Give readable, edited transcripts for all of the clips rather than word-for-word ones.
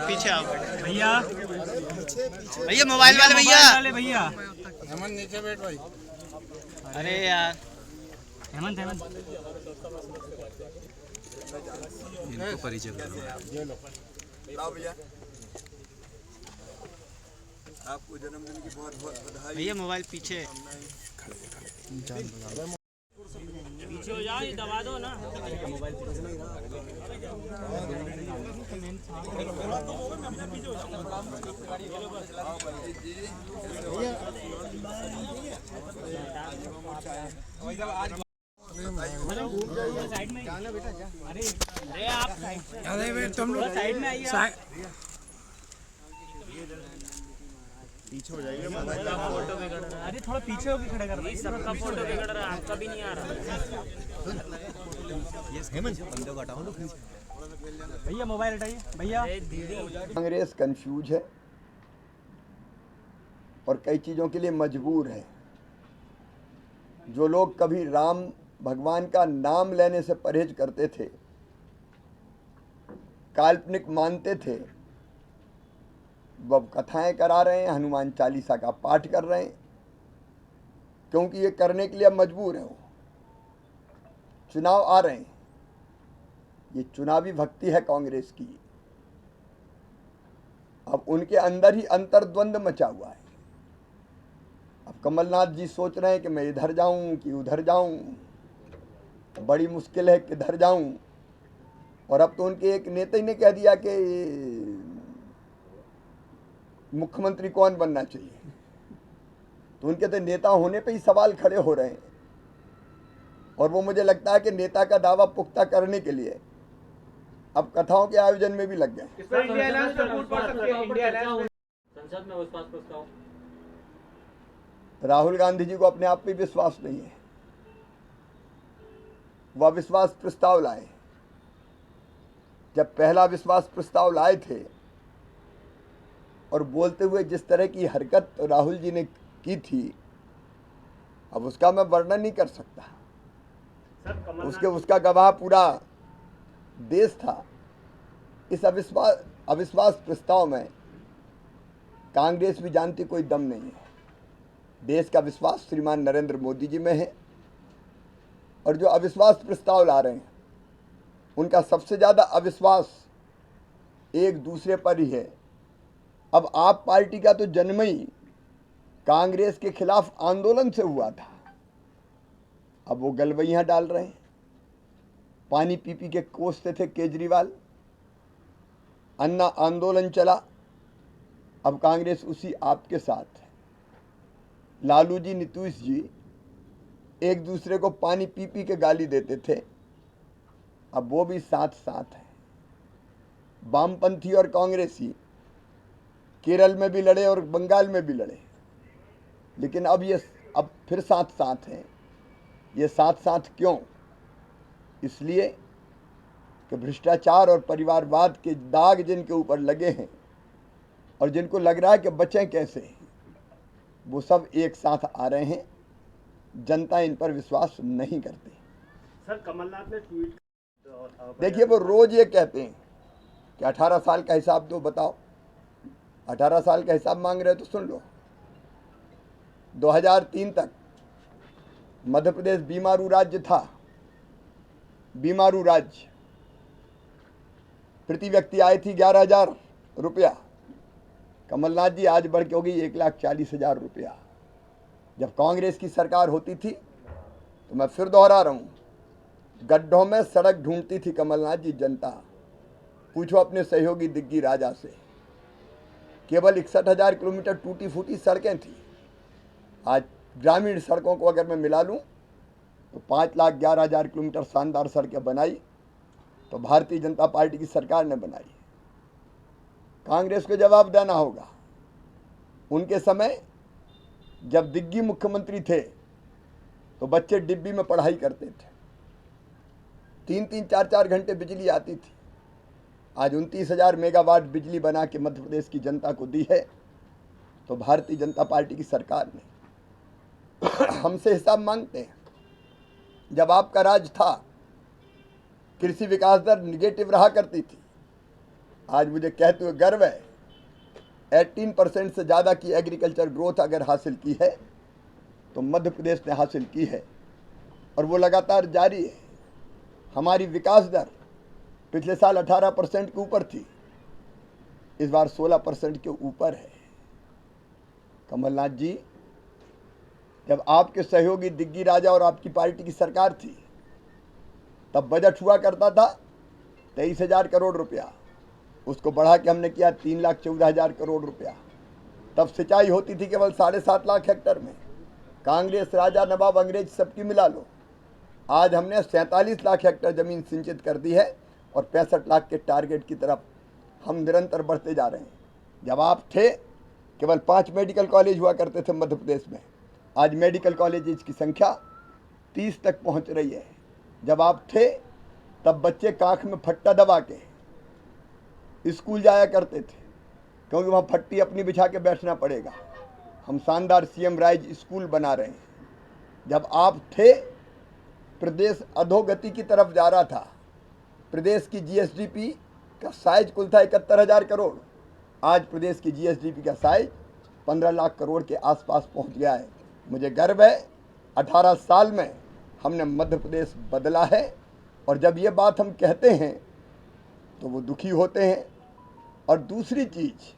पीछे आओ भैया। भैया मोबाइल वाले भैया। हेमंत नीचे बैठ भाई। अरे यार हेमंत इनको परिचय करो। भैया आपको जन्मदिन की बहुत बहुत बधाई। भैया मोबाइल पीछे हो जाओ, ये दबा दो ना। साइड में क्या ना बेटा क्या? अरे आप तुम लोग साइड में आइए। पीछे हो जाइए। फोटो बिगड़ रहा है। अरे थोड़ा पीछे होके खड़े कर। सबका फोटो बिगड़ रहा है, आपका भी नहीं आ रहा। बंदे को हटाओ। भैया मोबाइल हटाइए भैया। कांग्रेस कंफ्यूज है और कई चीज़ों के लिए मजबूर है। जो लोग कभी राम भगवान का नाम लेने से परहेज करते थे, काल्पनिक मानते थे, वह कथाएं करा रहे हैं, हनुमान चालीसा का पाठ कर रहे हैं, क्योंकि ये करने के लिए अब मजबूर है। वो चुनाव आ रहे हैं, ये चुनावी भक्ति है कांग्रेस की। अब उनके अंदर ही अंतर्द्वंद मचा हुआ है। अब कमलनाथ जी सोच रहे हैं कि मैं इधर जाऊं कि उधर जाऊं, बड़ी मुश्किल है किधर जाऊं। और अब तो उनके एक नेता ही ने कह दिया कि मुख्यमंत्री कौन बनना चाहिए। तो उनके तो नेता होने पे ही सवाल खड़े हो रहे हैं। और वो मुझे लगता है कि नेता का दावा पुख्ता करने के लिए अब कथाओं के आयोजन में भी लग गए। राहुल गांधी जी को अपने आप पे विश्वास नहीं है। वह विश्वास प्रस्ताव लाए। जब पहला विश्वास प्रस्ताव लाए थे और बोलते हुए जिस तरह की हरकत राहुल जी ने की थी, अब उसका मैं वर्णन नहीं कर सकता। उसका गवाह पूरा देश था। इस अविश्वास प्रस्ताव में कांग्रेस भी जानती कोई दम नहीं है। देश का विश्वास श्रीमान नरेंद्र मोदी जी में है। और जो अविश्वास प्रस्ताव ला रहे हैं, उनका सबसे ज़्यादा अविश्वास एक दूसरे पर ही है। अब आप पार्टी का तो जन्म ही कांग्रेस के खिलाफ आंदोलन से हुआ था। अब वो गलवैयाँ डाल रहे हैं। पानी पी पी के कोसते थे केजरीवाल। अन्ना आंदोलन चला, अब कांग्रेस उसी आपके साथ है। लालू जी, नीतीश जी एक दूसरे को पानी पी पी के गाली देते थे, अब वो भी साथ साथ हैं। वामपंथी और कांग्रेसी केरल में भी लड़े और बंगाल में भी लड़े, लेकिन अब फिर साथ साथ हैं। ये साथ साथ क्यों? इसलिए कि भ्रष्टाचार और परिवारवाद के दाग जिनके ऊपर लगे हैं और जिनको लग रहा है कि बचें कैसे, वो सब एक साथ आ रहे हैं। जनता इन पर विश्वास नहीं करती। सर कमलनाथ ने ट्वीट, देखिए वो रोज ये कहते हैं कि 18 साल का हिसाब दो, बताओ 18 साल का हिसाब मांग रहे हो तो सुन लो। 2003 तक मध्य प्रदेश बीमारू राज्य था। बीमारू राज्य, प्रति व्यक्ति आय थी 11,000 रुपया। कमलनाथ जी आज बढ़ के हो गई 1,40,000 रुपया। जब कांग्रेस की सरकार होती थी, तो मैं फिर दोहरा रहा हूँ, गड्ढों में सड़क ढूंढती थी कमलनाथ जी जनता। पूछो अपने सहयोगी दिग्गी राजा से। केवल 61,000 किलोमीटर टूटी फूटी सड़कें थी। आज ग्रामीण सड़कों को अगर मैं मिला लूँ तो 5,11,000 किलोमीटर शानदार सड़कें बनाई तो भारतीय जनता पार्टी की सरकार ने बनाई। कांग्रेस को जवाब देना होगा। उनके समय जब दिग्गी मुख्यमंत्री थे तो बच्चे डिब्बी में पढ़ाई करते थे, 3-3, 4-4 घंटे बिजली आती थी। आज 29,000 मेगावाट बिजली बना के मध्य प्रदेश की जनता को दी है तो भारतीय जनता पार्टी की सरकार ने। हमसे हिसाब मांगते हैं। जब आपका राज था, कृषि विकास दर निगेटिव रहा करती थी। आज मुझे कहते हुए गर्व है, 18% से ज़्यादा की एग्रीकल्चर ग्रोथ अगर हासिल की है तो मध्य प्रदेश ने हासिल की है, और वो लगातार जारी है। हमारी विकास दर पिछले साल 18% के ऊपर थी, इस बार 16% के ऊपर है। कमलनाथ जी, जब आपके सहयोगी दिग्गी राजा और आपकी पार्टी की सरकार थी, तब बजट हुआ करता था 23,000 करोड़ रुपया, उसको बढ़ा के हमने किया 3,14,000 करोड़ रुपया। तब सिंचाई होती थी केवल 7.5 लाख हेक्टर में। कांग्रेस, राजा, नवाब, अंग्रेज सबकी मिला लो, आज हमने 47 लाख हेक्टर ज़मीन सिंचित कर दी है और 65 लाख के टारगेट की तरफ हम निरंतर बढ़ते जा रहे हैं। जब आप थे, केवल 5 मेडिकल कॉलेज हुआ करते थे मध्य प्रदेश में, आज मेडिकल कॉलेज की संख्या 30 तक पहुंच रही है। जब आप थे, तब बच्चे कांख में फट्टा दबा के स्कूल जाया करते थे, क्योंकि वहाँ फट्टी अपनी बिछा के बैठना पड़ेगा। हम शानदार सीएम राइज स्कूल बना रहे हैं। जब आप थे, प्रदेश अधोगति की तरफ जा रहा था। प्रदेश की जीएसडीपी का साइज कुल था 71,000 करोड़, आज प्रदेश की जीएसडीपी का साइज 15 लाख करोड़ के आसपास पहुंच गया है। मुझे गर्व है, 18 साल में हमने मध्य प्रदेश बदला है, और जब ये बात हम कहते हैं तो वो दुखी होते हैं। और दूसरी चीज़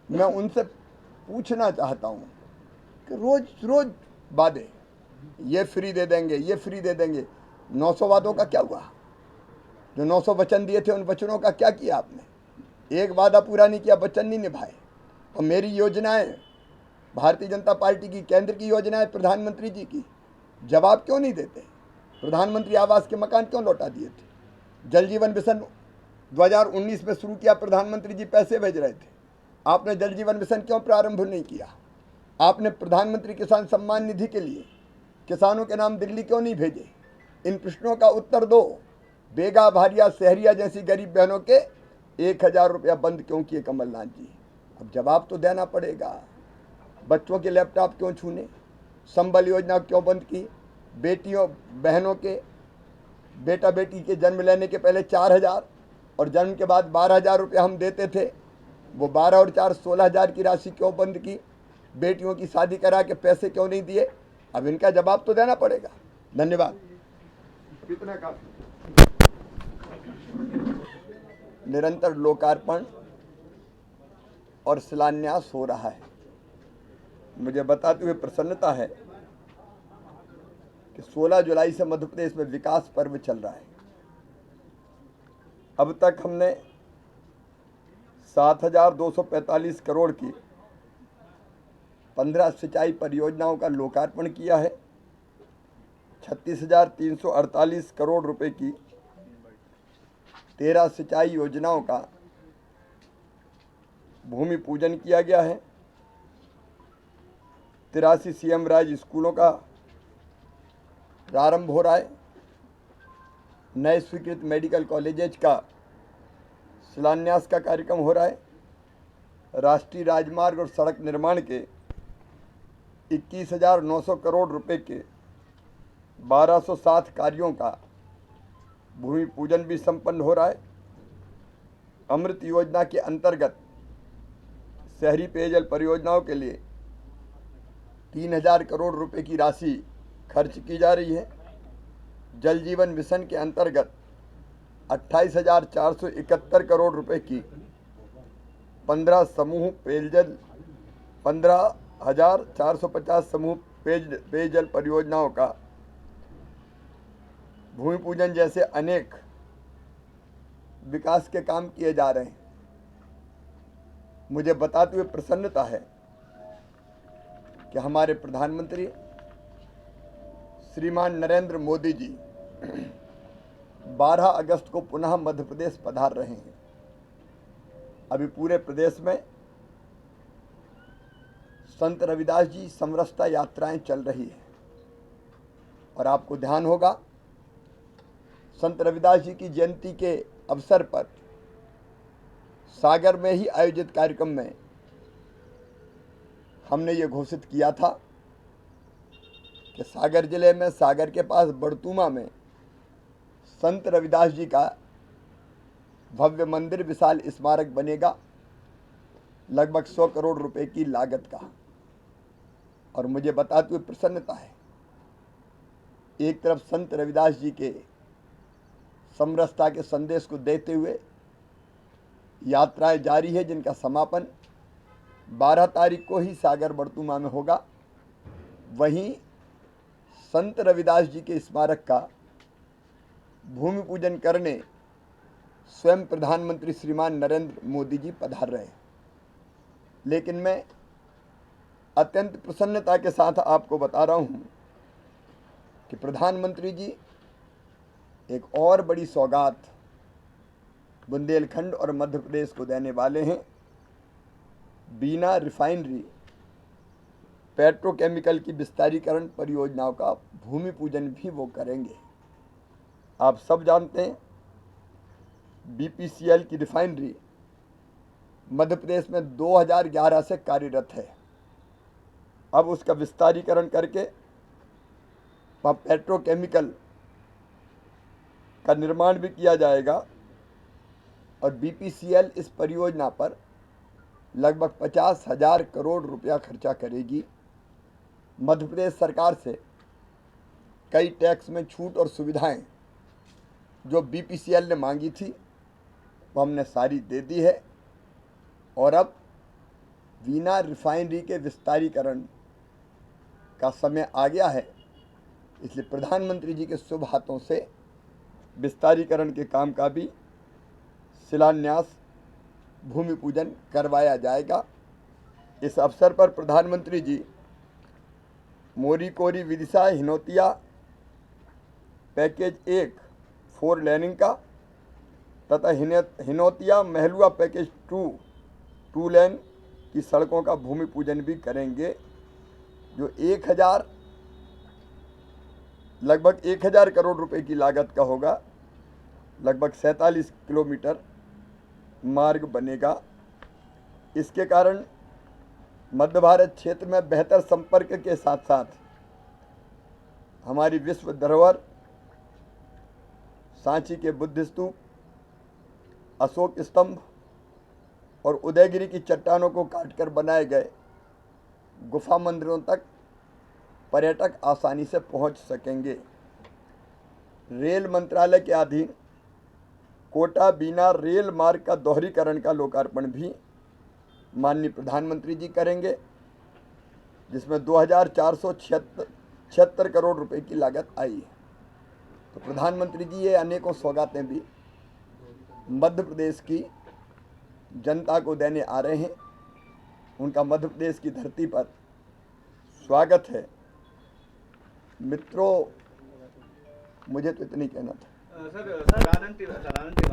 मैं उनसे पूछना चाहता हूँ कि रोज़ रोज़ वादे, ये फ्री दे देंगे, ये फ्री दे देंगे, 900 वादों का क्या हुआ? जो 900 वचन दिए थे, उन वचनों का क्या किया आपने? एक वादा पूरा नहीं किया, वचन नहीं निभाए। और मेरी योजनाएं, भारतीय जनता पार्टी की केंद्र की योजनाएं, प्रधानमंत्री जी की, जवाब क्यों नहीं देते? प्रधानमंत्री आवास के मकान क्यों लौटा दिए थे? जल जीवन मिशन 2019 में शुरू किया, प्रधानमंत्री जी पैसे भेज रहे थे, आपने जल जीवन मिशन क्यों प्रारंभ नहीं किया? आपने प्रधानमंत्री किसान सम्मान निधि के लिए किसानों के नाम दिल्ली क्यों नहीं भेजे? इन प्रश्नों का उत्तर दो। बेगा, भारिया, शहरिया जैसी गरीब बहनों के 1,000 रुपया बंद क्यों किए कमलनाथ जी? अब जवाब तो देना पड़ेगा। बच्चों के लैपटॉप क्यों छूने? संबल योजना क्यों बंद की? बेटियों बहनों के, बेटा बेटी के जन्म लेने के पहले 4,000 और जन्म के बाद 12,000 रुपया हम देते थे, वो 12 और 4 16,000 की राशि क्यों बंद की? बेटियों की शादी करा के पैसे क्यों नहीं दिए? अब इनका जवाब तो देना पड़ेगा। धन्यवाद। कितना काफी। निरंतर लोकार्पण और शिलान्यास हो रहा है। मुझे बताते हुए प्रसन्नता है कि 16 जुलाई से मध्य प्रदेश में विकास पर्व चल रहा है। अब तक हमने 7,245 करोड़ की 15 सिंचाई परियोजनाओं का लोकार्पण किया है। 36,348 करोड़ रुपए की 13 सिंचाई योजनाओं का भूमि पूजन किया गया है। 83 सीएम राइज स्कूलों का प्रारंभ हो रहा है। नए स्वीकृत मेडिकल कॉलेजेज का शिलान्यास का कार्यक्रम हो रहा है। राष्ट्रीय राजमार्ग और सड़क निर्माण के 21,900 करोड़ रुपए के 1,207 कार्यों का भूमि पूजन भी संपन्न हो रहा है। अमृत योजना के अंतर्गत शहरी पेयजल परियोजनाओं के लिए 3,000 करोड़ रुपए की राशि खर्च की जा रही है। जल जीवन मिशन के अंतर्गत 28,471 करोड़ रुपए की 15 समूह पेयजल 15,450 समूह पेयजल परियोजनाओं का भूमि पूजन जैसे अनेक विकास के काम किए जा रहे हैं। मुझे बताते हुए प्रसन्नता है कि हमारे प्रधानमंत्री श्रीमान नरेंद्र मोदी जी 12 अगस्त को पुनः मध्य प्रदेश पधार रहे हैं। अभी पूरे प्रदेश में संत रविदास जी समरसता यात्राएं चल रही है, और आपको ध्यान होगा संत रविदास जी की जयंती के अवसर पर सागर में ही आयोजित कार्यक्रम में हमने ये घोषित किया था कि सागर जिले में, सागर के पास बड़तुमा में संत रविदास जी का भव्य मंदिर, विशाल स्मारक बनेगा लगभग 100 करोड़ रुपए की लागत का। और मुझे बताते हुए प्रसन्नता है, एक तरफ संत रविदास जी के समरसता के संदेश को देते हुए यात्राएं जारी है, जिनका समापन 12 तारीख को ही सागर बड़तुमा में होगा। वहीं संत रविदास जी के स्मारक का भूमि पूजन करने स्वयं प्रधानमंत्री श्रीमान नरेंद्र मोदी जी पधार रहे हैं। लेकिन मैं अत्यंत प्रसन्नता के साथ आपको बता रहा हूं कि प्रधानमंत्री जी एक और बड़ी सौगात बुंदेलखंड और मध्य प्रदेश को देने वाले हैं। बीना रिफाइनरी पेट्रोकेमिकल की विस्तारीकरण परियोजनाओं का भूमि पूजन भी वो करेंगे। आप सब जानते हैं बीपीसीएल की रिफाइनरी मध्य प्रदेश में 2011 से कार्यरत है। अब उसका विस्तारीकरण करके वहाँ पेट्रोकेमिकल का निर्माण भी किया जाएगा और बीपीसीएल इस परियोजना पर लगभग 50,000 करोड़ रुपया खर्चा करेगी। मध्य प्रदेश सरकार से कई टैक्स में छूट और सुविधाएं जो बीपीसीएल ने मांगी थी वो हमने सारी दे दी है और अब बीना रिफाइनरी के विस्तारीकरण का समय आ गया है। इसलिए प्रधानमंत्री जी के शुभ हाथों से विस्तारीकरण के काम का भी शिलान्यास, भूमि पूजन करवाया जाएगा। इस अवसर पर प्रधानमंत्री जी मोरी कोरी विदिशा हिनोतिया पैकेज 1 4 लेनिंग का तथा हिनोतिया महलुआ पैकेज 2 लेन की सड़कों का भूमि पूजन भी करेंगे, जो लगभग 1000 करोड़ रुपए की लागत का होगा। लगभग 47 किलोमीटर मार्ग बनेगा। इसके कारण मध्य भारत क्षेत्र में बेहतर संपर्क के साथ साथ हमारी विश्व धरोहर सांची के बुद्ध स्तूप, अशोक स्तंभ और उदयगिरी की चट्टानों को काटकर बनाए गए गुफा मंदिरों तक पर्यटक आसानी से पहुंच सकेंगे। रेल मंत्रालय के अधीन कोटा बीना रेल मार्ग का दोहरीकरण का लोकार्पण भी माननीय प्रधानमंत्री जी करेंगे, जिसमें 2476 करोड़ रुपए की लागत आई है। तो प्रधानमंत्री जी ये अनेकों सौगातें भी मध्य प्रदेश की जनता को देने आ रहे हैं। उनका मध्य प्रदेश की धरती पर स्वागत है। मित्रों, मुझे तो इतनी कहना था। सर, सदानंद तिवारी